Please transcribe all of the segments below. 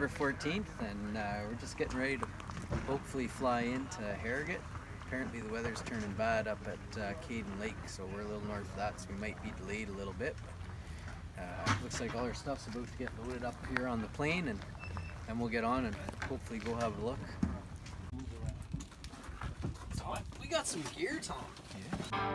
September 14th, and we're just getting ready to hopefully fly into Harrogate. Apparently the weather's turning bad up at Caden Lake, so we're a little north of that, so we might be delayed a little bit. Looks like all our stuff's about to get loaded up here on the plane, and then we'll get on and hopefully go have a look. So we got some gear, Tom. Yeah.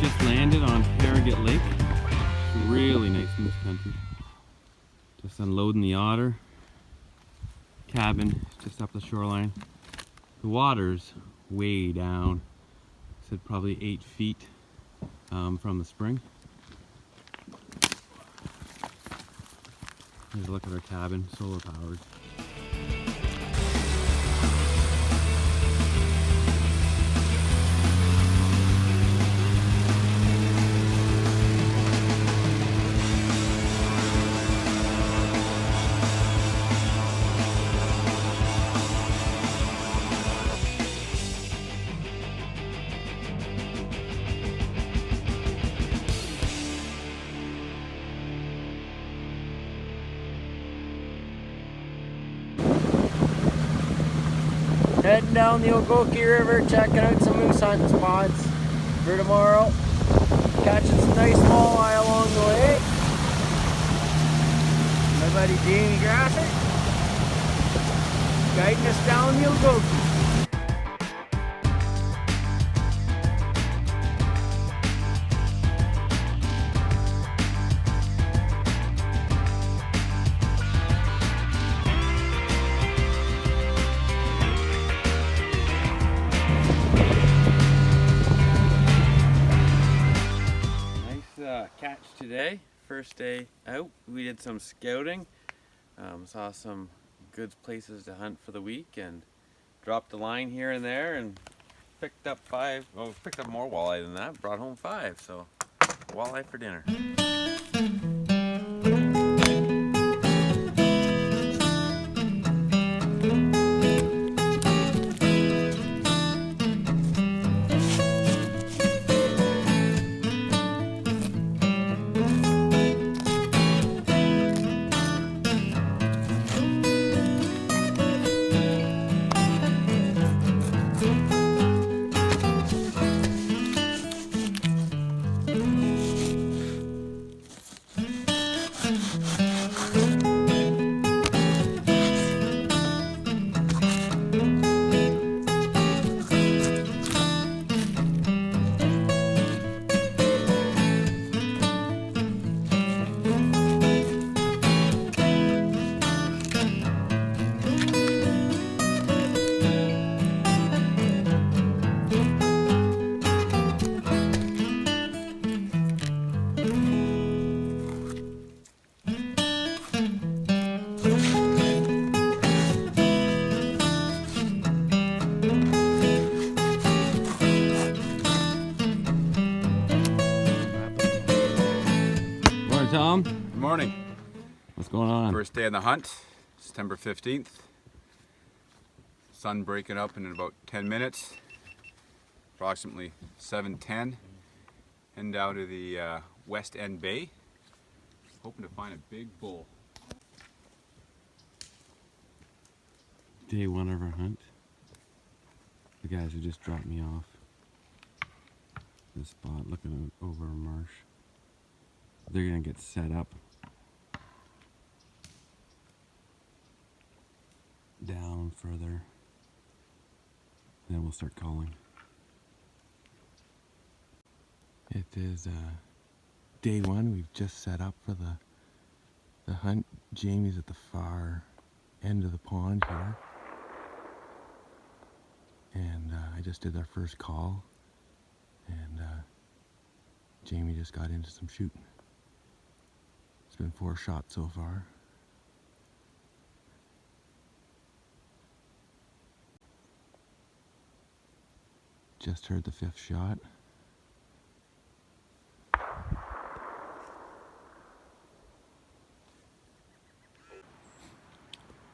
Just landed on Harrogate Lake. Really nice moose country. Just unloading the otter. Cabin just up the shoreline. The water's way down. I said probably 8 feet from the spring. Here's a look at our cabin, solar powered. Heading down the Ogoki River, checking out some moose hunting spots for tomorrow. Catching some nice walleye along the way. My buddy Jamie Grasser guiding us down the Ogoki. Catch today, first day out. We did some scouting, saw some good places to hunt for the week, and dropped a line here and there and picked up picked up more walleye than that, brought home 5, so walleye for dinner. Tom? Good morning. What's going on? First day of the hunt, September 15th. Sun breaking up in about 10 minutes. Approximately 7:10. Heading down to the West End Bay. Hoping to find a big bull. Day 1 of our hunt. The guys who just dropped me off this spot, looking over a marsh. They're gonna get set up down further, then we'll start calling. It is day 1. We've just set up for the hunt. Jamie's at the far end of the pond here, and I just did our first call, and Jamie just got into some shooting. It's been 4 shots so far. Just heard the 5th shot.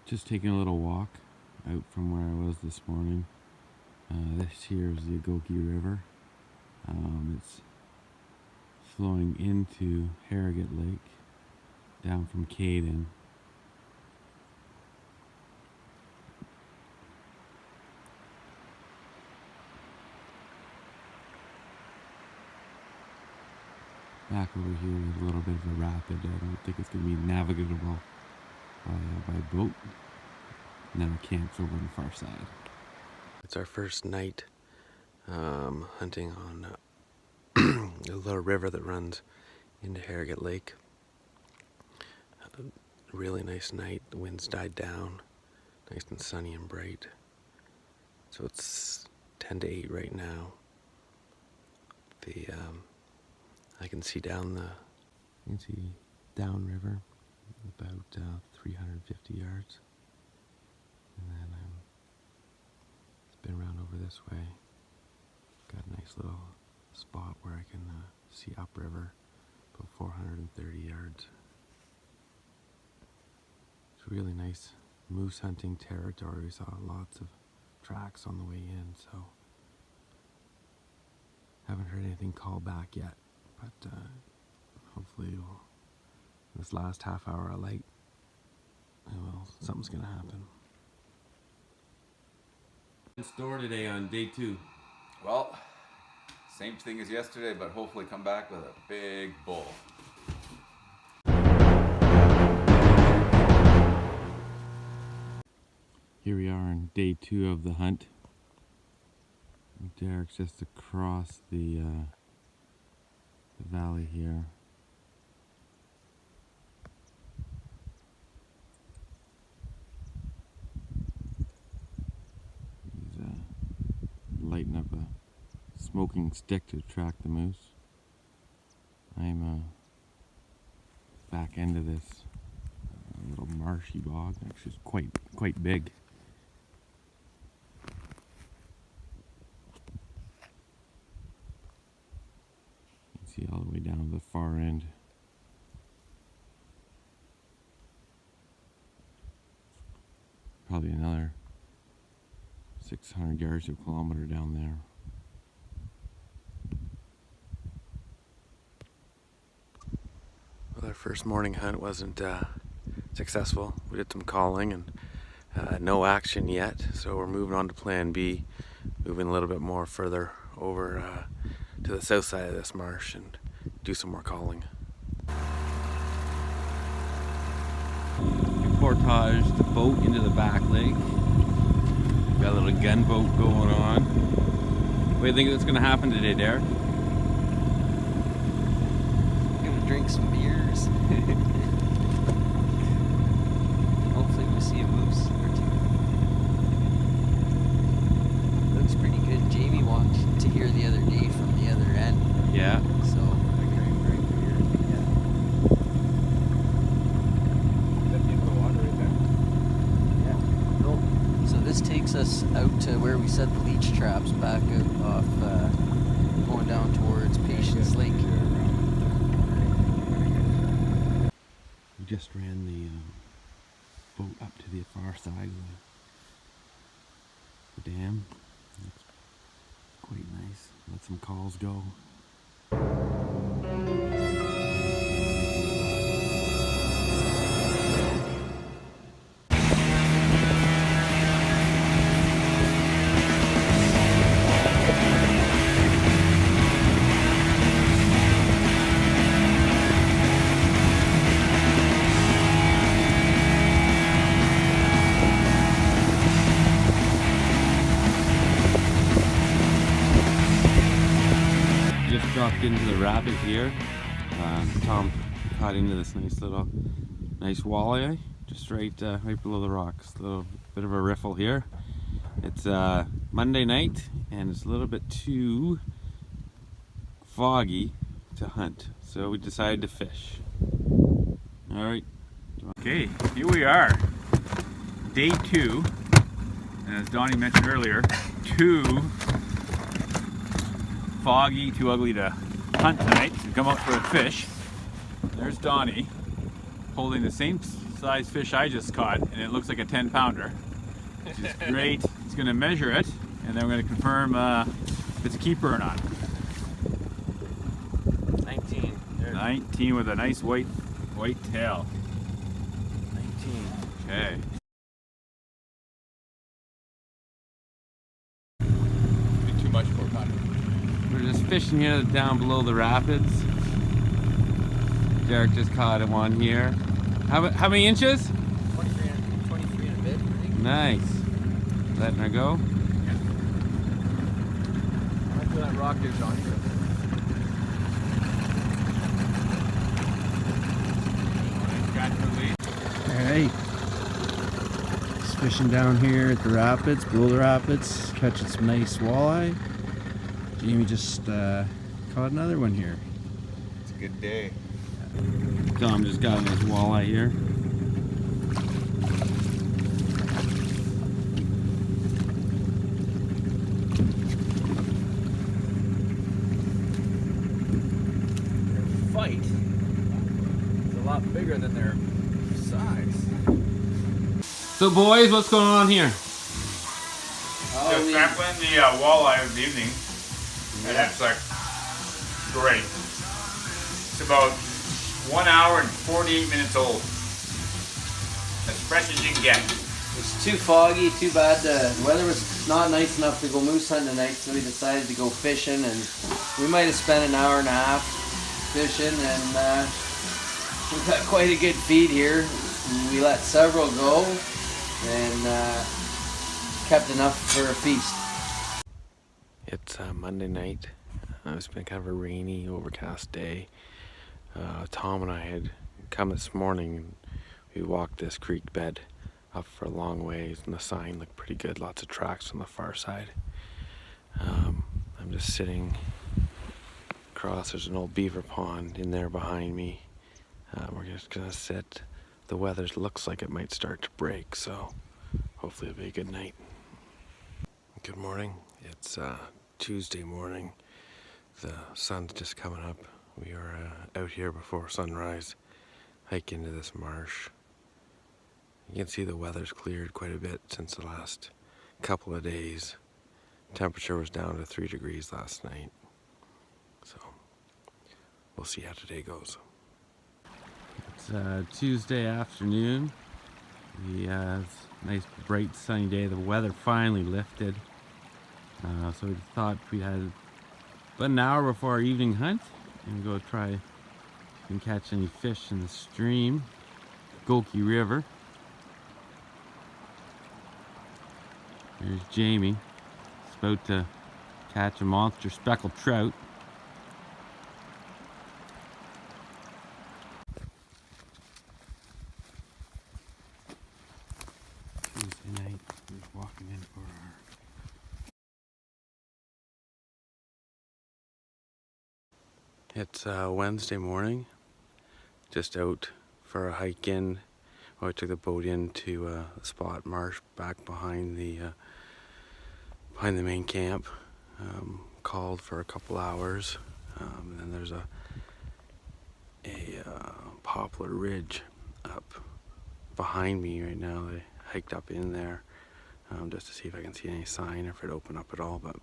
Just taking a little walk out from where I was this morning. This here is the Ogoki River. It's flowing into Harrogate Lake down from Caden. Back over here is a little bit of a rapid. I don't think it's going to be navigable by boat. And then our camp's over on the far side. It's our first night hunting on a little river that runs into Harrogate Lake. Had a really nice night. The winds died down, nice and sunny and bright. So it's 10 to 8 right now. I can see downriver about 350 yards, and then spin around over this way. Got a nice little spot where I can see upriver about 430 yards. It's really nice moose hunting territory. We saw lots of tracks on the way in, so haven't heard anything call back yet, but hopefully this last half hour of light, something's gonna happen. In store today on day 2. Well, same thing as yesterday, but hopefully come back with a big bull. Here we are on day 2 of the hunt. Derek's just across the valley here. He's lighting up a smoking stick to attract the moose. I'm back end of this little marshy bog. Actually, it's quite big. See all the way down to the far end. Probably another 600 yards to a kilometer down there. Well, our first morning hunt wasn't successful. We did some calling and no action yet, so we're moving on to plan B, moving a little bit more further over to the south side of this marsh and do some more calling. We portaged the boat into the back lake. Got a little gunboat going on. What do you think that's going to happen today, Derek? Gonna drink some beers. Hopefully we'll see a moose or 2. Looks pretty good. Jamie walked to here the other day from the other end. Yeah. So I drank right beer. Yeah. That in the water right there. Yeah. Nope. So this takes us out to where we set the leech traps back out off going down towards Patience Lake. We just ran the boat up to the far side of the dam. Looks quite nice. Let some calls go. Dropped into the rapid here. Tom caught into this nice walleye, just right below the rocks. A little bit of a riffle here. It's Monday night and it's a little bit too foggy to hunt, so we decided to fish. All right. Okay, here we are. Day 2. And as Donnie mentioned earlier, too foggy, too ugly to hunt tonight. So come out for a fish. There's Donnie holding the same size fish I just caught, and it looks like a 10-pounder, which is great. He's going to measure it, and then we're going to confirm if it's a keeper or not. 19. There. 19 with a nice white tail. 19. Okay. Too much for cotton. We're just fishing here down below the rapids. Derek just caught one here. How many inches? 23 and a bit, I think. Nice. Letting her go. After that rock there, Johnny. Alright. Just fishing down here at the rapids, below the rapids, catching some nice walleye. Jamie just caught another one here. It's a good day. Tom just got a nice walleye here. Their fight is a lot bigger than their size. So boys, what's going on here? Just sampling the walleye of the evening, and it's like great. It's about 1 hour and 48 minutes old. As fresh as you can get. It's too foggy, too bad. The weather was not nice enough to go moose hunting tonight, so we decided to go fishing, and we might have spent an hour and a half fishing, and we got quite a good feed here. We let several go, and kept enough for a feast. It's Monday night. It's been kind of a rainy, overcast day. Tom and I had come this morning and we walked this creek bed up for a long ways, and the sign looked pretty good. Lots of tracks on the far side. I'm just sitting across. There's an old beaver pond in there behind me. We're just gonna sit. The weather looks like it might start to break, so hopefully it'll be a good night. Good morning. It's Tuesday morning. The sun's just coming up. We are out here before sunrise, hike into this marsh. You can see the weather's cleared quite a bit since the last couple of days. Temperature was down to 3 degrees last night. So we'll see how today goes. It's Tuesday afternoon. We have a nice bright sunny day. The weather finally lifted. So we thought we had about an hour before our evening hunt and go try and catch any fish in the stream, Ogoki River. There's Jamie. He's about to catch a monster speckled trout. Tuesday night, we're walking in for our It's Wednesday morning, just out for a hike in. Well, I took the boat into a spot marsh back behind the main camp. Called for a couple hours, and then there's a poplar ridge up behind me right now. I hiked up in there just to see if I can see any sign, if it opened up at all, but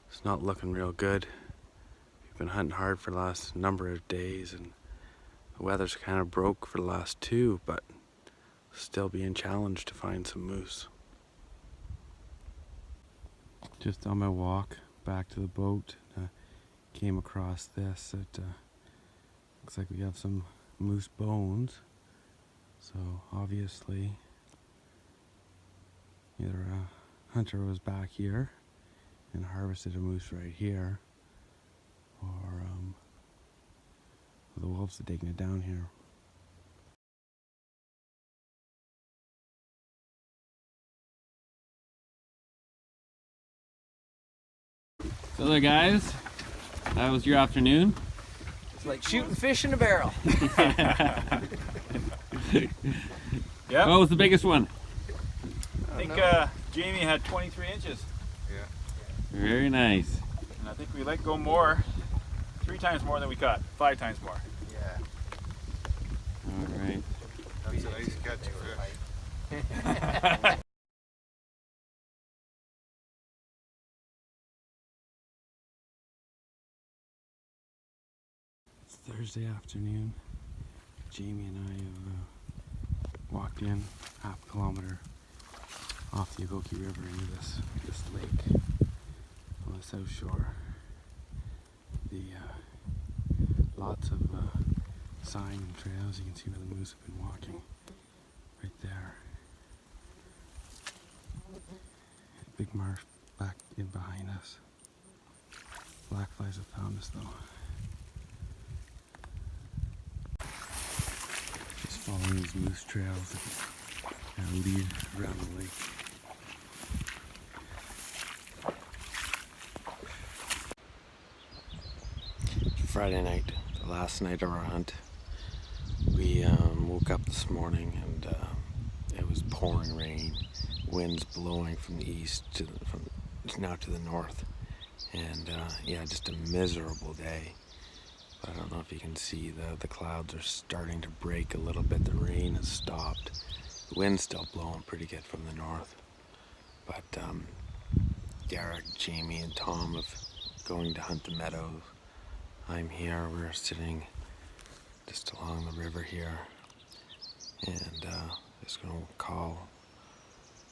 it's not looking real good. Been hunting hard for the last number of days, and the weather's kind of broke for the last 2, but still being challenged to find some moose. Just on my walk back to the boat, came across this. It looks like we have some moose bones, so obviously either a hunter was back here and harvested a moose right here, or the wolves are taking it down here. So there, guys, that was your afternoon. It's like shooting fish in a barrel. Yeah. What was the biggest one? I think Jamie had 23 inches. Yeah. Very nice. And I think we let go more, 3 times more than we caught, 5 times more. Yeah. All right. That's a nice catch fish. It's Thursday afternoon. Jamie and I have walked in half a kilometer off the Ogoki River into this lake on the south shore. Lots of sign and trails. You can see where the moose have been walking right there. Big marsh back in behind us. Black flies have found us though. Just following these moose trails that kind of lead around the lake. Friday night, the last night of our hunt. We woke up this morning and it was pouring rain, winds blowing from the east to now to the north, and yeah, just a miserable day. But I don't know if you can see the clouds are starting to break a little bit. The rain has stopped. The wind's still blowing pretty good from the north, but Garrick, Jamie, and Tom have going to hunt the meadows. I'm here, we're sitting just along the river here, and just gonna call.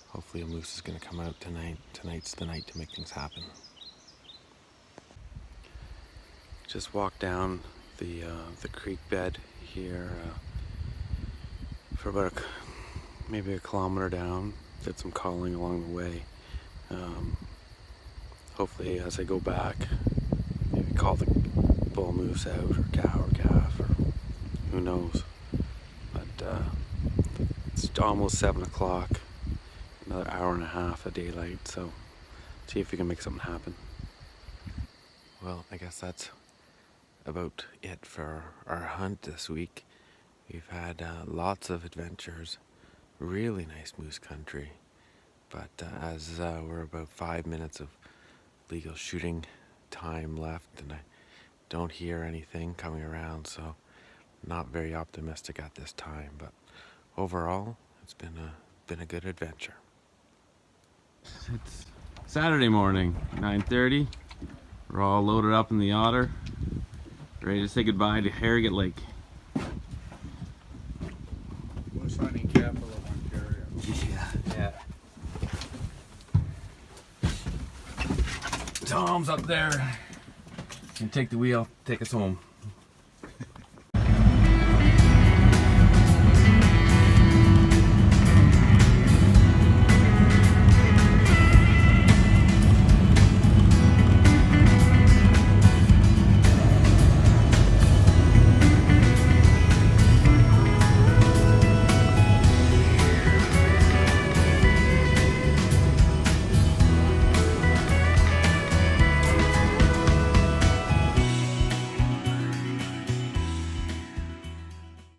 Hopefully a moose is gonna come out tonight. Tonight's the night to make things happen. Just walked down the creek bed here for about maybe a kilometer down. Did some calling along the way. Hopefully as I go back, maybe call the bull moose out, or calf, or who knows. But it's almost 7 o'clock, another hour and a half of daylight, so see if we can make something happen. Well, I guess that's about it for our hunt this week. We've had lots of adventures, really nice moose country, but as we're about 5 minutes of legal shooting time left, and I don't hear anything coming around, so not very optimistic at this time, but overall it's been a good adventure. It's Saturday morning, 9:30. We're all loaded up in the otter, ready to say goodbye to Harrogate Lake. Moose hunting capital of Ontario. Yeah. Tom's up there. Can take the wheel, take us home.